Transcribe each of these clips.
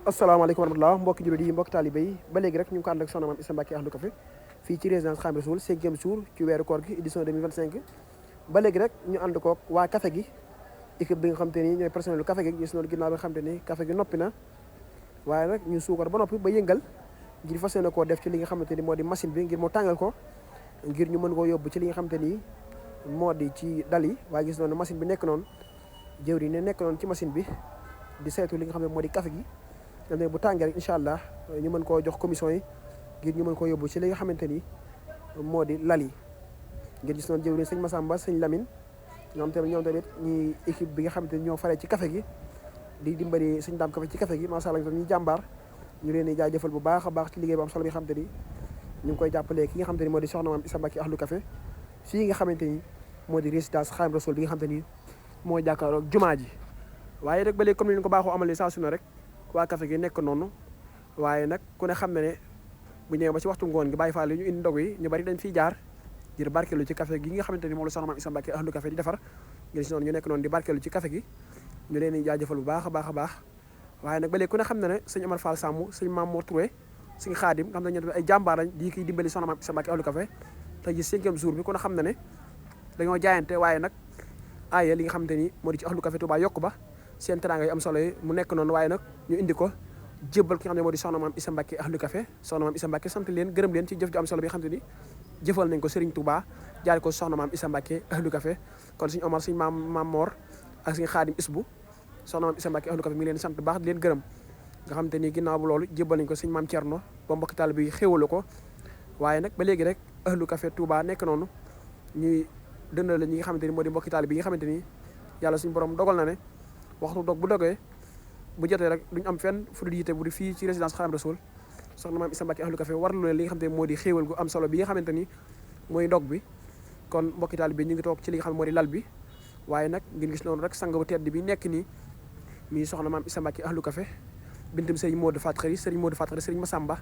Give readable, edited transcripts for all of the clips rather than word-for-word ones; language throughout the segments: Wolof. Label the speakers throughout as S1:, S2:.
S1: asalaamaaleykum wa rahmatulah mbokki jullit yi mbokki taalibe yi ba léegi rek ñu ngi ko ànd ak soxna Maam Issa Mbacké Ahlu Café fii ci résidence Khadim Rassoul 5e jour ci weeru koor gi édition 2025 ba léegi rek ñu ànd koog waa café gi équipe bi nga xam te ni ñooy personnel lu café gi gis noonu ginnaaw bi nga xam te ni café gi noppi na waaye nag ñu suukar ba noppi ba yëngal ngir fas yéene koo def ci li nga xamante ni moo di machine bi ngir mu tàngal ko ngir ñu mën koo yóbbu ci li nga xamante ni moo di ci dal yi waaye gis noonu machine bi nekk noonu jëwri ne nekk noonu ci machine bi di saytu li nga xam ne moo di café gi ne bu tàngee rek incha allah ñu mën koo jox commission yi ngir ñu mën koo yóbbu ci li nga xamante ni moo di lal yi ngir gis noonu jëwri sëñ Massamba sëñ Lamine ñoom tamit ñi équipe bi nga xamante ni ñoo faree ci café gi di dimbali sëñ Daam Café ci café gi macha allah ñu jàmbaar ñu leen di jaajëfal bu baax a baax ci liggéey bu am solo bi nga xamante ni ñu ngi koy jàppalee ki nga xamante ni moo di soxna Maam Issa Mbacké Ahlu Café fii nga xamante ni moo di résidence Khadim Rassoul bi nga xamante ni moo jàkkaarloog jumaa ji waaye rek ba léegi comme ni ñu ko baaxoo amalee saa su ne rek waa café gi nekk noonu waaye nag ku ne xam ne ne bu ñëwee ba ci waxtu ngoon gi bàyyi faale ñu indi ndog yi ñu bari dañ fiy jaar ngir barkeelu ci café gi nga xamante ni moom la soxna Maam Issa Mbacké Ahlu Café di defar ngir si noonu ñu nekk noonu di barkeelu ci café gi ñu leen di jaajëfal bu baax a baax a baax waaye nag ba léegi ku ne xam ne ne sëñ Amar Fall Samb sëñ Mamour Touré sëñ Xaadim nga xam ne ñoo ay jàmbaar lañ di kiy dimbali soxna Maam Issa Mbacké Ahlu Café te ji 5e jour bi ku ne xam ne ne dañoo jaayante waaye nag aaye li nga xamante ni moo di ci Ahlu Café Touba yokk ba seen teranga yu am solo yi mu nekk noonu waaye nag ñu indi ko jébbal ki nga xam ne moo di soxna Maam Issa Mbacké Ahlu Café soxna Maam Issa Mbacké sant leen gërëm leen ci jëf ju am solo bi nga xam te ni jëfal nañ ko Serigne Touba jaare ko soxna Maam Issa Mbacké Ahlu Café kon suñu Omar suñu maam Mor ak suñu Xaadim Isbu soxna Maam Issa Mbacké Ahlu Café mi ngi leen sant baax di leen gërëm nga xam te ni ginnaaw bu loolu jébbal nañ ko suñu maam Thierno ba mbokki taalibe bi xéwalu ko waaye nag ba léegi rek Ahlu Café Touba nekk noonu ñuy dëndal la ñi nga xamante ni moo di mbokki taalibe bi nga xamante ni yàlla suñu borom dogal na ne waxtu dog bu dogee bu jotee rek duñ am fenn fu dul yite bu di fii ci résidence Khadim Rassoul soxna Maam Issa Mbacké Ahlu Café warlu leen li nga xamante ni moo di xéewal gu am solo bi nga xamante ni mooy dog bi kon mbokki taalibe bi ñu ngi toog ci li nga xam ne moo di lal bi waaye nag ngeen gis noonu rek sang bu tedd bi nekk nii mi soxna Maam Issa Mbacké Ahlu Café bintam sëriñ Modou Fatou Khari sëriñ Modou Fatou Khari sëriñ Massamba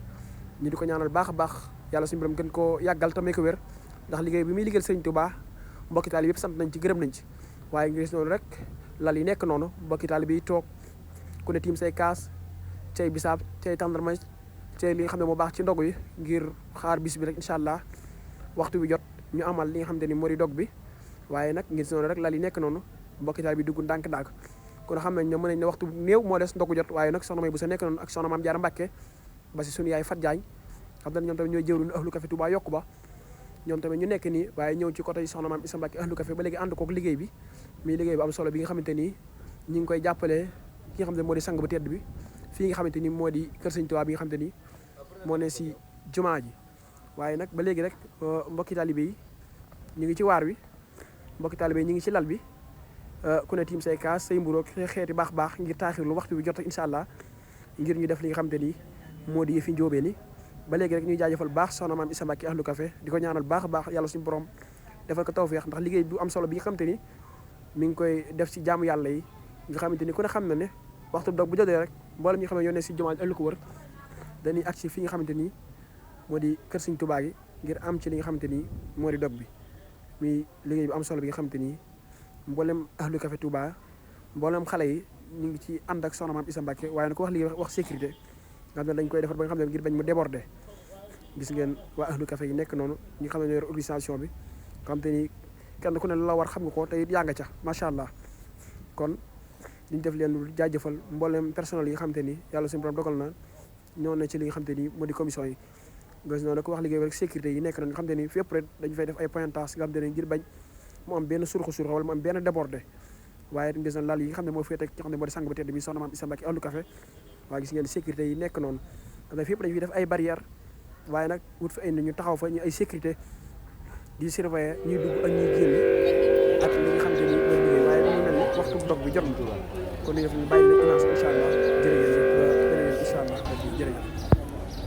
S1: ñu di ko ñaanal baax a baax yàlla suñu borom gën koo yàggal tamay ko wér ndax liggéey bi muy liggéeyal sëriñ Touba mbokki taalibe yëpp sant nañ ci gërëm nañ ci waaye ngeen gis noonu rek lal yi nekk noonu mbokki taalibe yi toog ku ne tiim say kaas cay bisaab cay tàndarma cay li nga xam ne moo baax ci ndog yi ngir xaar bis bi rek incha allah waxtu bi jot ñu amal li nga xam te ni moo di dog bi waaye nag ngir si noonu rek lal yi nekk noonu mbokki taalibe bi dugg ndànk-ndànk kon xam nañ ne mën nañ ne waxtu néew moo des ndogu jot waaye nag soxna may bu sa nekk noonu ak soxna Maam Jaara Mbacké ba si suñu yaay Fat Jaañ xam nañ ñoom tamit ñooy jëwriñu Ahlu Café Touba yokku ba ñoom tamit ñu nekk nii waaye ñëw ci côté soxna Maam Issa Mbacké Ahlu Café ba léegi ànd kook liggéey bi muy liggéey bu am solo bi nga xamante ni ñi ngi koy jàppale ki nga xam ne moo di sang bu tedd bi fii nga xamante ni moo di kër Sëñ Touba bi nga xamante ni moo ne si jumaa ji waaye nag ba léegi rek mbokki taalibe yi ñu ngi ci waar wi mbokki taalibe yi ñu ngi ci lal bi ku ne tiim say kaas say mburoog xeeti baax ngir taaxirlu waxtu bi jot ak incha allah ngir ñu def li nga xamante ni moo di yëfi njóobee ni ba léegi rek ñuy jaajëfal baax soxna Maam Issa Mbacké Ahlu Café di ko ñaanal baax a baax yàlla suñu borom defal ko tawfeex ndax liggéey bu am solo bi nga xamante ni mi ngi koy def ci jaamu yàlla yi nga xamante ni ku ne xam na ne waxtu dog bu jotee rek mboolem ñi nga xam ne ñoo ne si jumaa ji ëllëg ko wër dañuy agsi fi nga xamante ni moo di kër Sëñ Touba gi ngir am ci li nga xamante ni moo di dog bi muy liggéey bu am solo bi nga xamante ni mboolem Ahlu Café Touba mboolem xale yi ñu ngi ci ànd ak soxna Maam Issa Mbacké waaye nag ko wax liggéey wax sécurité nga xam ne dañ koy defar ba nga xam ne ngir bañ mu déborder gis ngeen waa Ahlu Café yi nekk noonu ñi nga xam ne ñoo yor organisation bi nga xam te ni kenn ku ne la war xam nga ko te it yaa nga ca macha allah kon liñ def leen lu jaajëfal mboolem personnel yi nga xam te ni yàlla suñu borom dogal na ñoo ne ci li nga xam te ni moo di commission yi nga gis noonu ko wax liggéey rek sécurité yi nekk noonu nga xam te ni fépp rek dañu fay def ay pointage nga xam te ni ngir bañ mu am benn surxa wala mu am benn débordé waaye gis na lal yi nga xam ne moo féete ki nga xam ne moo di sang bu tedd bi soxna Maam Issa Mbacké Ahlu Café waaye gis ngeen sécurité yi nekk noonu xam ne fépp dañu fi def ay barrière waaye nag wut fa ay nit ñu taxaw fa ñu ay sécurité di surveiller ñuy dugg ak ñuy génn ak li nga xam te ni mooy liggéey waaye dañu mel ni waxtu dog bi jot na kon li nga xam ne bàyyi leen image incha allah jërëjëf ba beneen incha allah jërëjëf